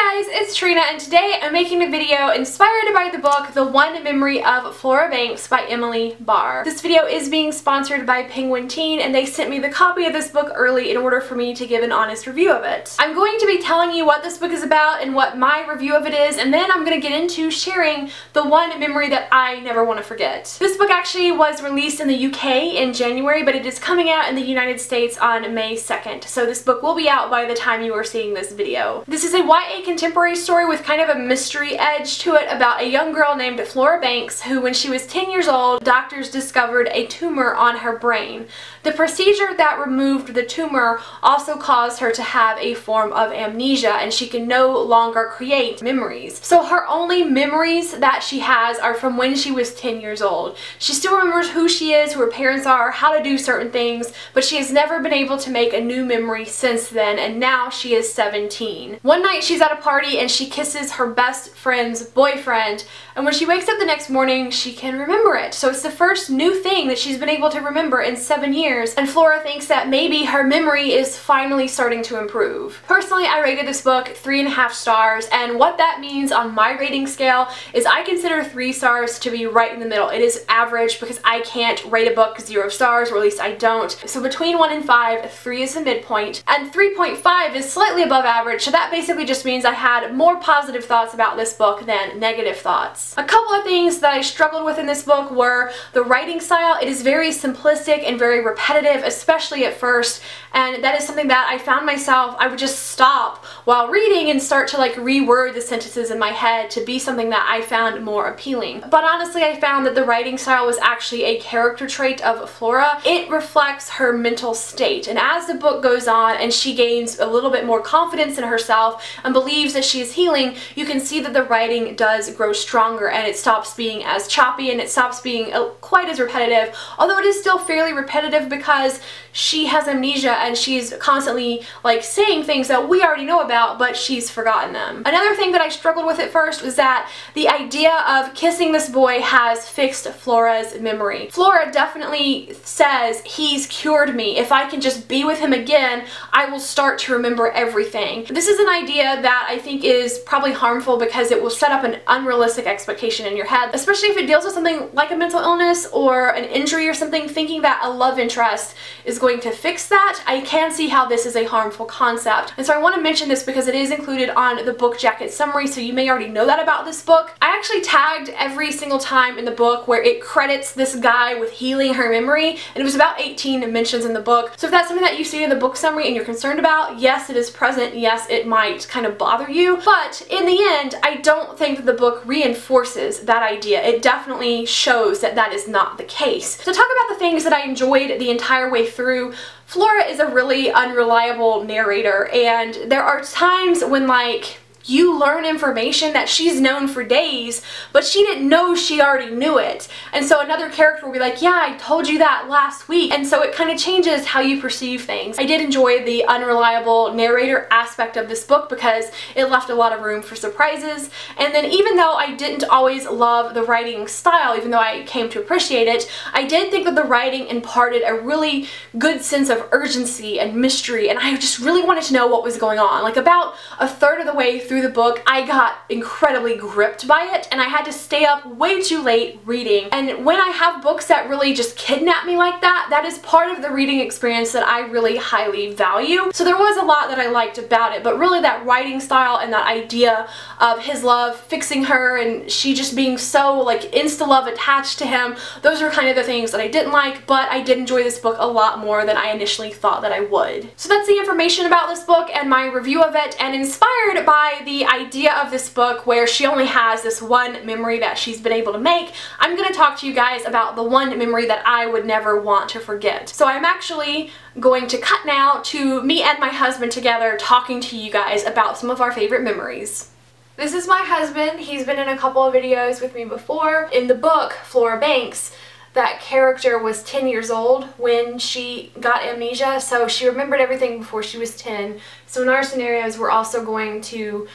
Hey guys, it's Trina, and today I'm making a video inspired by the book The One Memory of Flora Banks by Emily Barr. This video is being sponsored by Penguin Teen, and they sent me the copy of this book early in order for me to give an honest review of it. I'm going to be telling you what this book is about and what my review of it is, and then I'm going to get into sharing the one memory that I never want to forget. This book actually was released in the UK in January, but it is coming out in the United States on May 2nd, so this book will be out by the time you are seeing this video. This is a YA contemporary story with kind of a mystery edge to it about a young girl named Flora Banks who, when she was 10 years old, doctors discovered a tumor on her brain. The procedure that removed the tumor also caused her to have a form of amnesia, and she can no longer create memories. So her only memories that she has are from when she was 10 years old. She still remembers who she is, who her parents are, how to do certain things, but she has never been able to make a new memory since then, and now she is 17. One night she's at a party and she kisses her best friend's boyfriend, and when she wakes up the next morning she can remember it. So it's the first new thing that she's been able to remember in 7 years, and Flora thinks that maybe her memory is finally starting to improve. Personally, I rated this book 3.5 stars, and what that means on my rating scale is I consider 3 stars to be right in the middle. It is average because I can't rate a book 0 stars, or at least I don't. So between 1 and 5, 3 is the midpoint, and 3.5 is slightly above average, so that basically just means I had more positive thoughts about this book than negative thoughts. A couple of things that I struggled with in this book were the writing style. It is very simplistic and very repetitive, especially at first, and that is something that I found myself, I would just stop while reading and start to like reword the sentences in my head to be something that I found more appealing. But honestly, I found that the writing style was actually a character trait of Flora. It reflects her mental state, and as the book goes on and she gains a little bit more confidence in herself and believes that she is healing, you can see that the writing does grow stronger and it stops being as choppy and it stops being quite as repetitive, although it is still fairly repetitive because she has amnesia and she's constantly like saying things that we already know about, but she's forgotten them. Another thing that I struggled with at first was that the idea of kissing this boy has fixed Flora's memory. Flora definitely says, he's cured me. If I can just be with him again, I will start to remember everything. This is an idea that I think is probably harmful because it will set up an unrealistic expectation in your head, especially if it deals with something like a mental illness or an injury or something. Thinking that a love interest is going to fix that, I can see how this is a harmful concept. And so I want to mention this because it is included on the book jacket summary, so you may already know that about this book. I actually tagged every single time in the book where it credits this guy with healing her memory, and it was about 18 mentions in the book. So if that's something that you see in the book summary and you're concerned about, yes, it is present, yes, it might kind of bother you, but in the end, I don't think that the book reinforces that idea. It definitely shows that that is not the case. To talk about the things that I enjoyed the entire way through, Flora is a really unreliable narrator, and there are times when like you learn information that she's known for days, but she didn't know she already knew it. And so another character will be like, yeah, I told you that last week. And so it kind of changes how you perceive things. I did enjoy the unreliable narrator aspect of this book because it left a lot of room for surprises. And then even though I didn't always love the writing style, even though I came to appreciate it, I did think that the writing imparted a really good sense of urgency and mystery, and I just really wanted to know what was going on. Like about a third of the way through the book, I got incredibly gripped by it, and I had to stay up way too late reading. And when I have books that really just kidnap me like that, that is part of the reading experience that I really highly value. So there was a lot that I liked about it, but really that writing style and that idea of his love fixing her and she just being so like insta-love attached to him, those are kind of the things that I didn't like, but I did enjoy this book a lot more than I initially thought that I would. So that's the information about this book and my review of it, and inspired by the idea of this book where she only has this one memory that she's been able to make, I'm going to talk to you guys about the one memory that I would never want to forget. So I'm actually going to cut now to me and my husband together talking to you guys about some of our favorite memories. This is my husband. He's been in a couple of videos with me before. In the book, Flora Banks, that character was 10 years old when she got amnesia, so she remembered everything before she was 10. So in our scenarios, we're also going to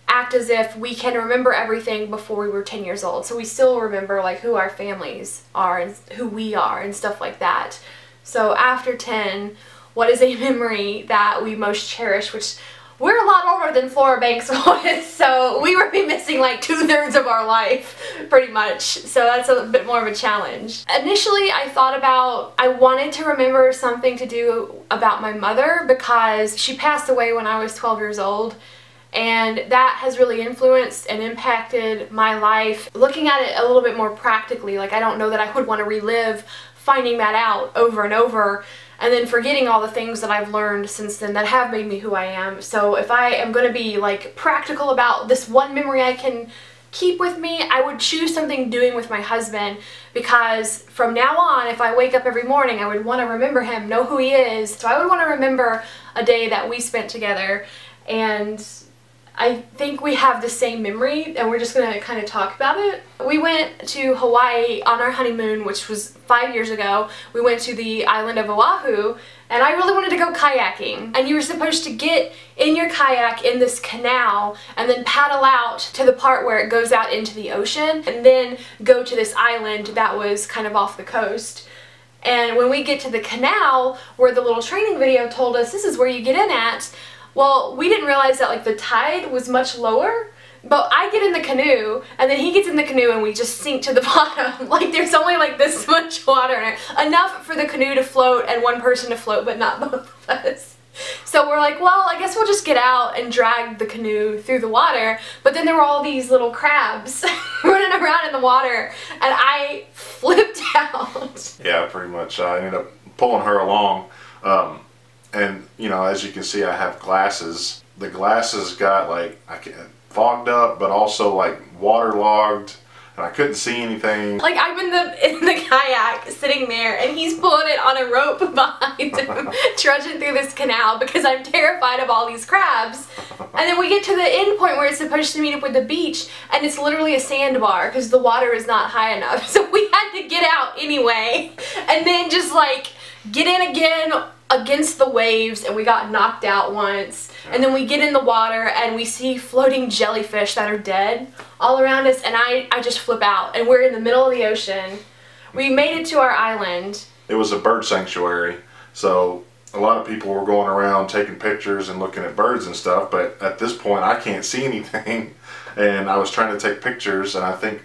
act as if we can remember everything before we were 10 years old. So we still remember like who our families are and who we are and stuff like that. So after 10, what is a memory that we most cherish, which we're a lot older than Flora Banks was, so we would be missing like 2/3 of our life, pretty much. So that's a bit more of a challenge. Initially, I thought about, I wanted to remember something to do about my mother because she passed away when I was 12 years old. And that has really influenced and impacted my life. Looking at it a little bit more practically, like I don't know that I would want to relive finding that out over and over and then forgetting all the things that I've learned since then that have made me who I am. So if I am going to be like practical about this one memory I can keep with me, I would choose something doing with my husband, because from now on, if I wake up every morning, I would want to remember him, know who he is. So I would want to remember a day that we spent together, and I think we have the same memory, and we're just going to kind of talk about it. We went to Hawaii on our honeymoon, which was 5 years ago. We went to the island of Oahu, and I really wanted to go kayaking. And you were supposed to get in your kayak in this canal and then paddle out to the part where it goes out into the ocean and then go to this island that was kind of off the coast. And when we get to the canal where the little training video told us this is where you get in at, well, we didn't realize that like the tide was much lower, but I get in the canoe and then he gets in the canoe and we just sink to the bottom. Like there's only like this much water in it. Enough for the canoe to float and one person to float, but not both of us. So we're like, well, I guess we'll just get out and drag the canoe through the water. But then there were all these little crabs running around in the water and I flipped out. Yeah, pretty much. I ended up pulling her along. And, you know, as you can see, I have glasses. The glasses got, like, fogged up, but also, like, waterlogged, and I couldn't see anything. Like, I'm in the kayak, sitting there, and he's pulling it on a rope behind him, trudging through this canal, because I'm terrified of all these crabs. And then we get to the end point where it's supposed to meet up with the beach, and it's literally a sandbar, because the water is not high enough. So we had to get out anyway, and then just, like, get in again against the waves, and we got knocked out once. And then we get in the water and we see floating jellyfish that are dead all around us, and I just flip out, and we're in the middle of the ocean. We made it to our island. It was a bird sanctuary, so a lot of people were going around taking pictures and looking at birds and stuff, but at this point I can't see anything, and I was trying to take pictures, and I think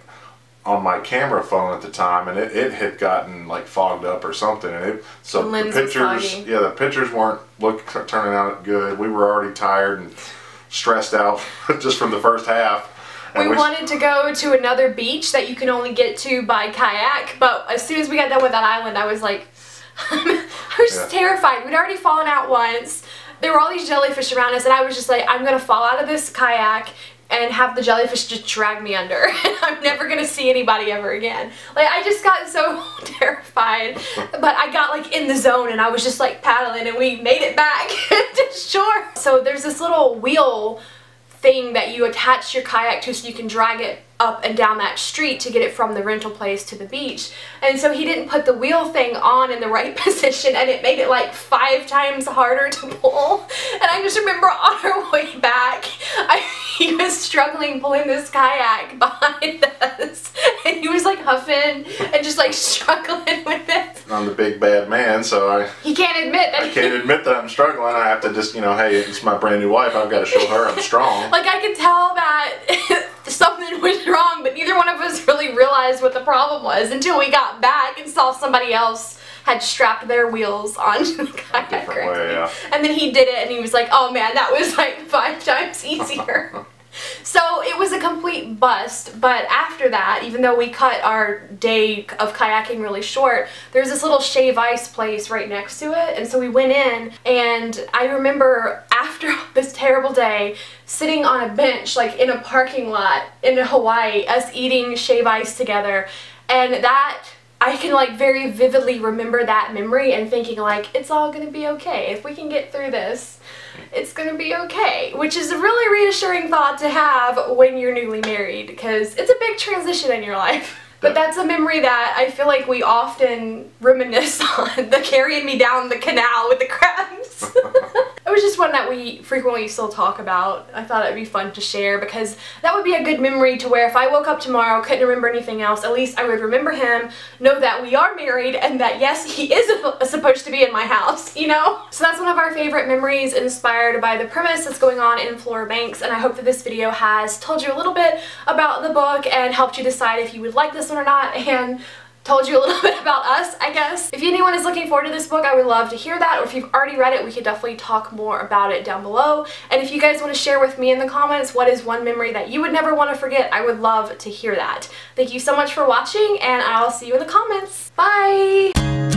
on my camera phone at the time, and it had gotten like fogged up or something, and so the pictures, yeah, the pictures weren't turning out good. We were already tired and stressed out just from the first half. And we wanted to go to another beach that you can only get to by kayak, but as soon as we got done with that island, I was like, I was just terrified. We'd already fallen out once. There were all these jellyfish around us, and I was just like, I'm gonna fall out of this kayak and have the jellyfish just drag me under, and I'm never gonna see anybody ever again. Like, I just got so terrified, but I got like in the zone and I was just like paddling, and we made it back to shore. So there's this little wheel thing that you attach your kayak to so you can drag it up and down that street to get it from the rental place to the beach. And so he didn't put the wheel thing on in the right position, and it made it like 5 times harder to pull. And I just remember on our way back, he was struggling pulling this kayak behind us, and he was like huffing and just like struggling with it. I'm the big bad man, so he can't admit that. I can't admit that I'm struggling. I have to just, you know, hey, it's my brand new wife. I've got to show her I'm strong. Like, I could tell that something was wrong, but neither one of us really realized what the problem was until we got back and saw somebody else had strapped their wheels onto the kayak. Way, yeah. And then he did it, and he was like, oh man, that was like 5 times easier. So it was a complete bust, but after that, even though we cut our day of kayaking really short, there's this little shave ice place right next to it, and so we went in, and I remember after this terrible day, sitting on a bench like in a parking lot in Hawaii, us eating shave ice together, and that I can like very vividly remember that memory and thinking like, it's all gonna be okay. If we can get through this, it's gonna be okay. Which is a really reassuring thought to have when you're newly married, because it's a big transition in your life. But that's a memory that I feel like we often reminisce on, the carrying me down the canal with the crabs. It was just one that we frequently still talk about. I thought it'd be fun to share because that would be a good memory to where if I woke up tomorrow, couldn't remember anything else, at least I would remember him, know that we are married, and that yes, he is supposed to be in my house, you know? So that's one of our favorite memories inspired by the premise that's going on in Flora Banks, and I hope that this video has told you a little bit about the book and helped you decide if you would like this one or not, and told you a little bit about us, I guess. If anyone is looking forward to this book, I would love to hear that, or if you've already read it, we could definitely talk more about it down below. And if you guys want to share with me in the comments what is one memory that you would never want to forget, I would love to hear that. Thank you so much for watching, and I'll see you in the comments. Bye!